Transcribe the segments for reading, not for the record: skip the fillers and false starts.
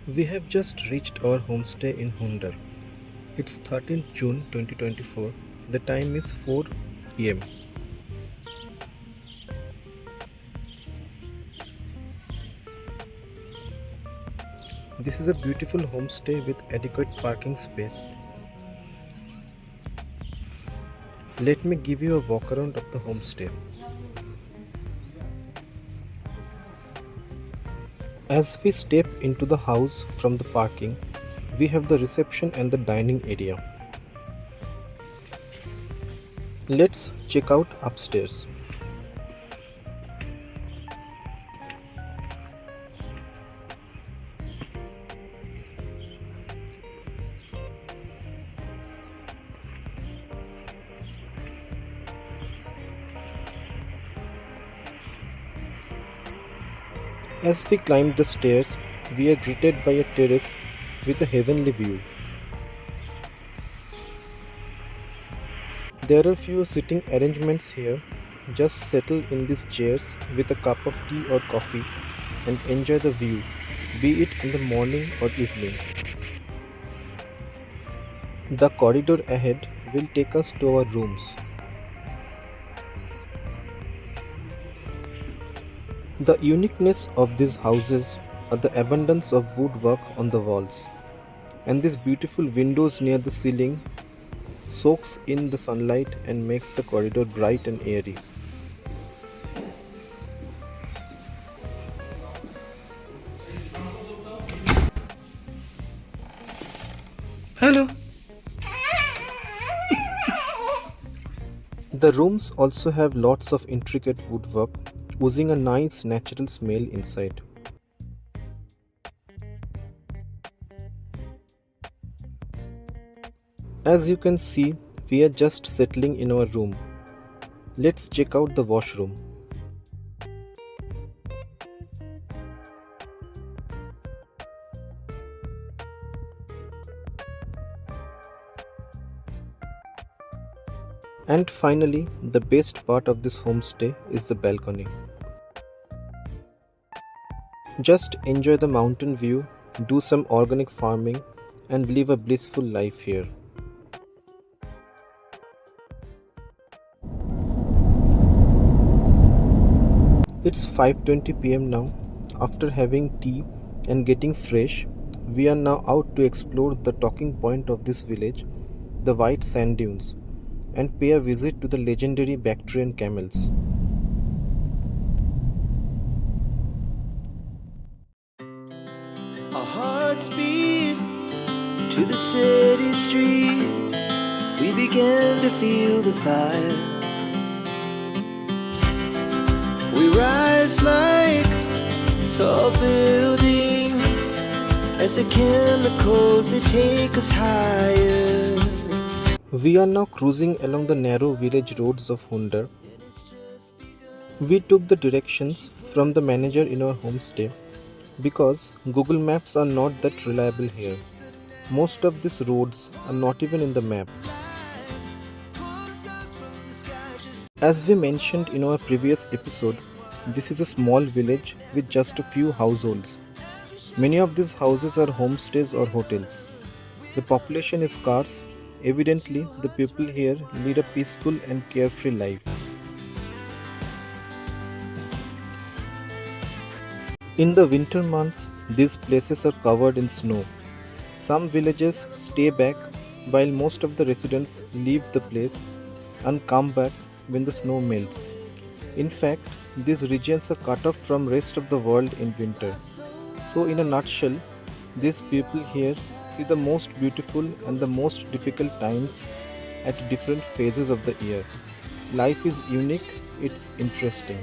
We have just reached our homestay in Hunder. It's 13th June 2024. The time is 4 pm. This is a beautiful homestay with adequate parking space. Let me give you a walk around of the homestay. As we step into the house from the parking, we have the reception and the dining area. Let's check out upstairs. As we climb the stairs, we are greeted by a terrace with a heavenly view. There are few sitting arrangements here. Just settle in these chairs with a cup of tea or coffee and enjoy the view, be it in the morning or evening. The corridor ahead will take us to our rooms. The uniqueness of these houses are the abundance of woodwork on the walls, and these beautiful windows near the ceiling soaks in the sunlight and makes the corridor bright and airy. Hello. The rooms also have lots of intricate woodwork, oozing a nice natural smell inside. As you can see, we are just settling in our room. Let's check out the washroom. And finally, the best part of this homestay is the balcony. Just enjoy the mountain view, do some organic farming, and live a blissful life here. It's 5:20 pm now. After having tea and getting fresh, we are now out to explore the talking point of this village, the white sand dunes, and pay a visit to the legendary Bactrian camels. Our hearts beat to the city streets. We began to feel the fire. We rise like tall buildings as the chemicals they take us higher. We are now cruising along the narrow village roads of Hunder. We took the directions from the manager in our homestay because Google Maps are not that reliable here. Most of these roads are not even in the map. As we mentioned in our previous episode, this is a small village with just a few households. Many of these houses are homestays or hotels. The population is scarce. Evidently, the people here lead a peaceful and carefree life. In the winter months, these places are covered in snow. Some villages stay back while most of the residents leave the place and come back when the snow melts. In fact, these regions are cut off from rest of the world in winter. So in a nutshell, these people here see the most beautiful and the most difficult times at different phases of the year. Life is unique, it's interesting.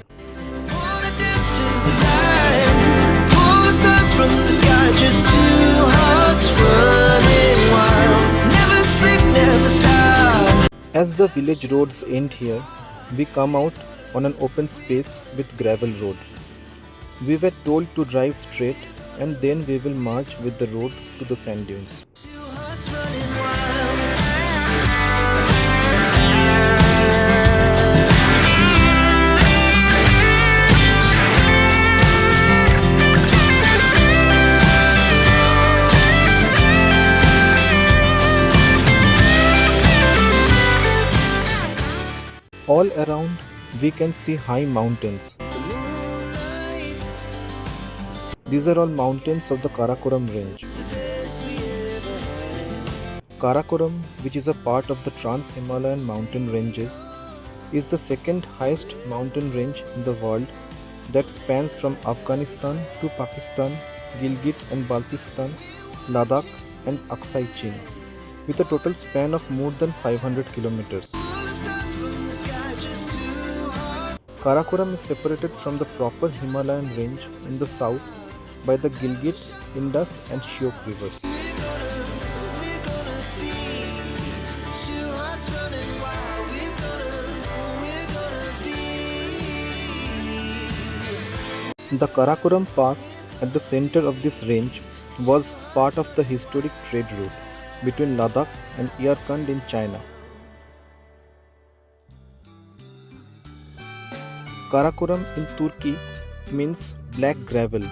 From the sky, just two hearts running wild. Never sleep, never stop. As the village roads end here, we come out on an open space with gravel road. We were told to drive straight and then we will march with the road to the sand dunes. Two hearts running wild. All around, we can see high mountains. These are all mountains of the Karakoram range. Karakoram, which is a part of the Trans-Himalayan mountain ranges, is the second highest mountain range in the world that spans from Afghanistan to Pakistan, Gilgit and Baltistan, Ladakh and Aksai Chin, with a total span of more than 500 kilometers. Karakoram is separated from the proper Himalayan range in the south by the Gilgit, Indus and Shyok rivers. The Karakoram Pass at the center of this range was part of the historic trade route between Ladakh and Yarkand in China. Karakoram in Turkey means black gravel,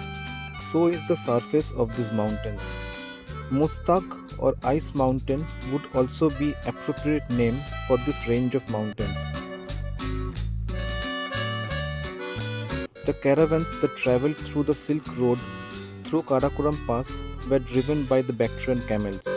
so is the surface of these mountains. Mustaq or Ice Mountain would also be appropriate name for this range of mountains. The caravans that travelled through the Silk Road through Karakoram Pass were driven by the Bactrian camels.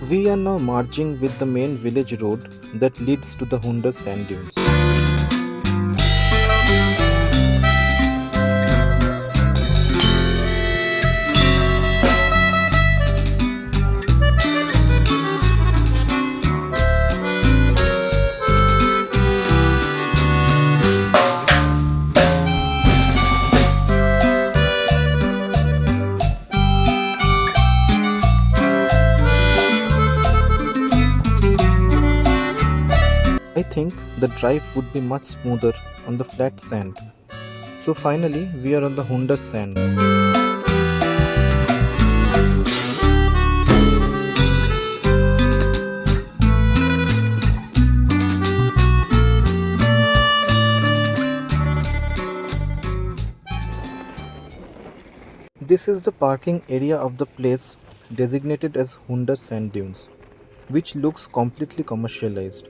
We are now marching with the main village road that leads to the Hunder Sand dunes. I think the drive would be much smoother on the flat sand. So finally we are on the Hunder Sands. This is the parking area of the place designated as Hunder Sand Dunes, which looks completely commercialized.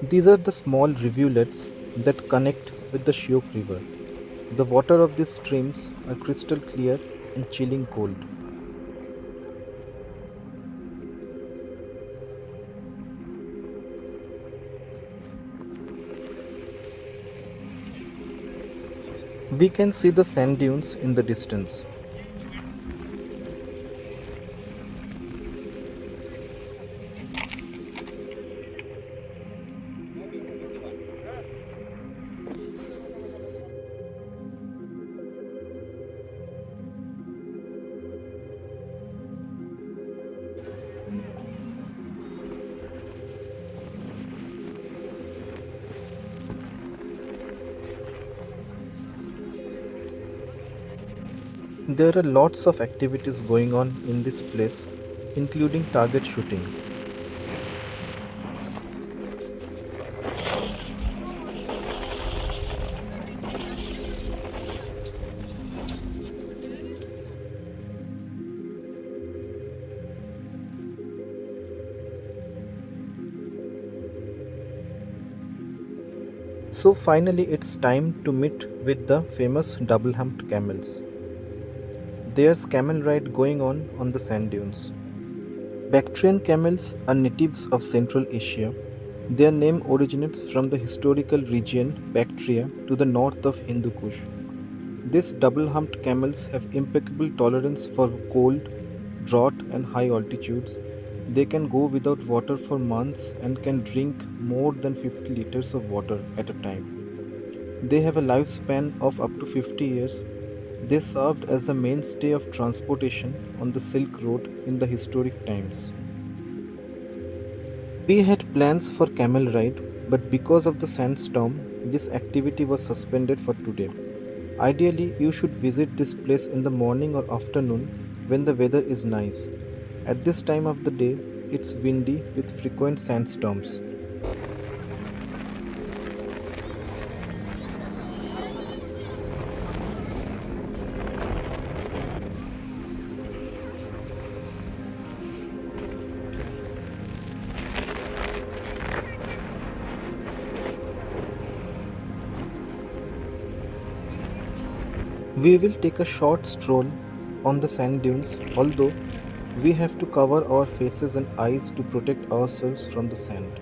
These are the small rivulets that connect with the Shyok River. The water of these streams are crystal clear and chilling cold. We can see the sand dunes in the distance. There are lots of activities going on in this place, including target shooting. So finally it's time to meet with the famous double-humped camels. There's camel ride going on the sand dunes. Bactrian camels are natives of Central Asia. Their name originates from the historical region Bactria to the north of Hindu Kush. These double-humped camels have impeccable tolerance for cold, drought and high altitudes. They can go without water for months and can drink more than 50 liters of water at a time. They have a lifespan of up to 50 years. They served as the mainstay of transportation on the Silk Road in the historic times. We had plans for camel ride, but because of the sandstorm, this activity was suspended for today. Ideally, you should visit this place in the morning or afternoon when the weather is nice. At this time of the day, it's windy with frequent sandstorms. We will take a short stroll on the sand dunes, although we have to cover our faces and eyes to protect ourselves from the sand.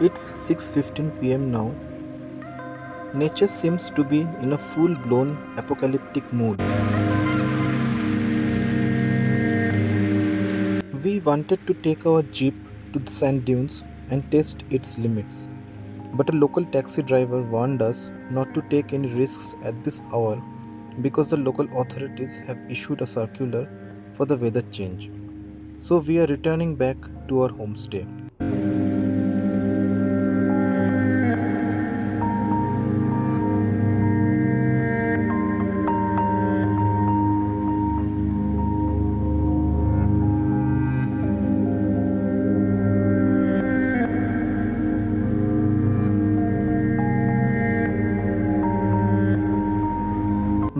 It's 6:15 pm now. Nature seems to be in a full-blown apocalyptic mood. We wanted to take our jeep to the sand dunes and test its limits, but a local taxi driver warned us not to take any risks at this hour because the local authorities have issued a circular for the weather change. So we are returning back to our homestay.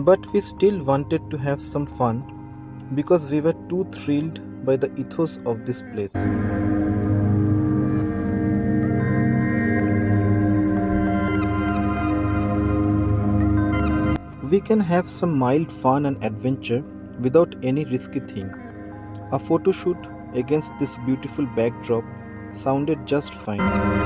But we still wanted to have some fun because we were too thrilled by the ethos of this place. We can have some mild fun and adventure without any risky thing. A photo shoot against this beautiful backdrop sounded just fine.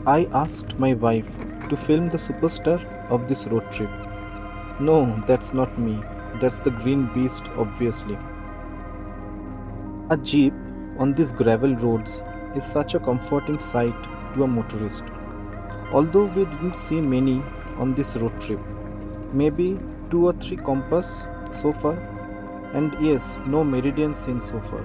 I asked my wife to film the superstar of this road trip. No, that's not me. That's the green beast, obviously. A jeep on these gravel roads is such a comforting sight to a motorist. Although we didn't see many on this road trip, maybe 2 or 3 compass so far, and yes, no Meridian seen so far.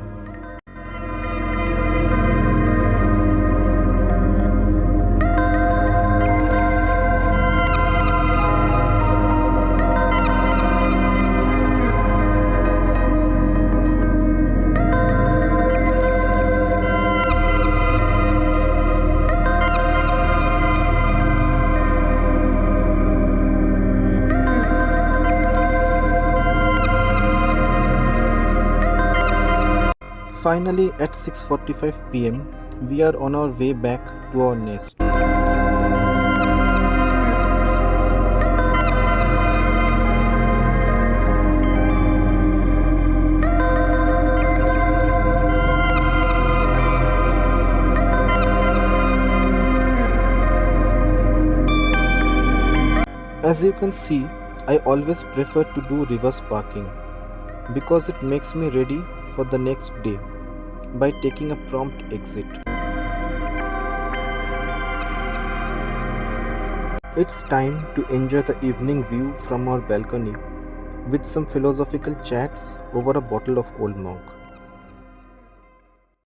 Finally, at 6:45 pm, we are on our way back to our nest. As you can see, I always prefer to do reverse parking because it makes me ready for the next day by taking a prompt exit. It's time to enjoy the evening view from our balcony with some philosophical chats over a bottle of old monk.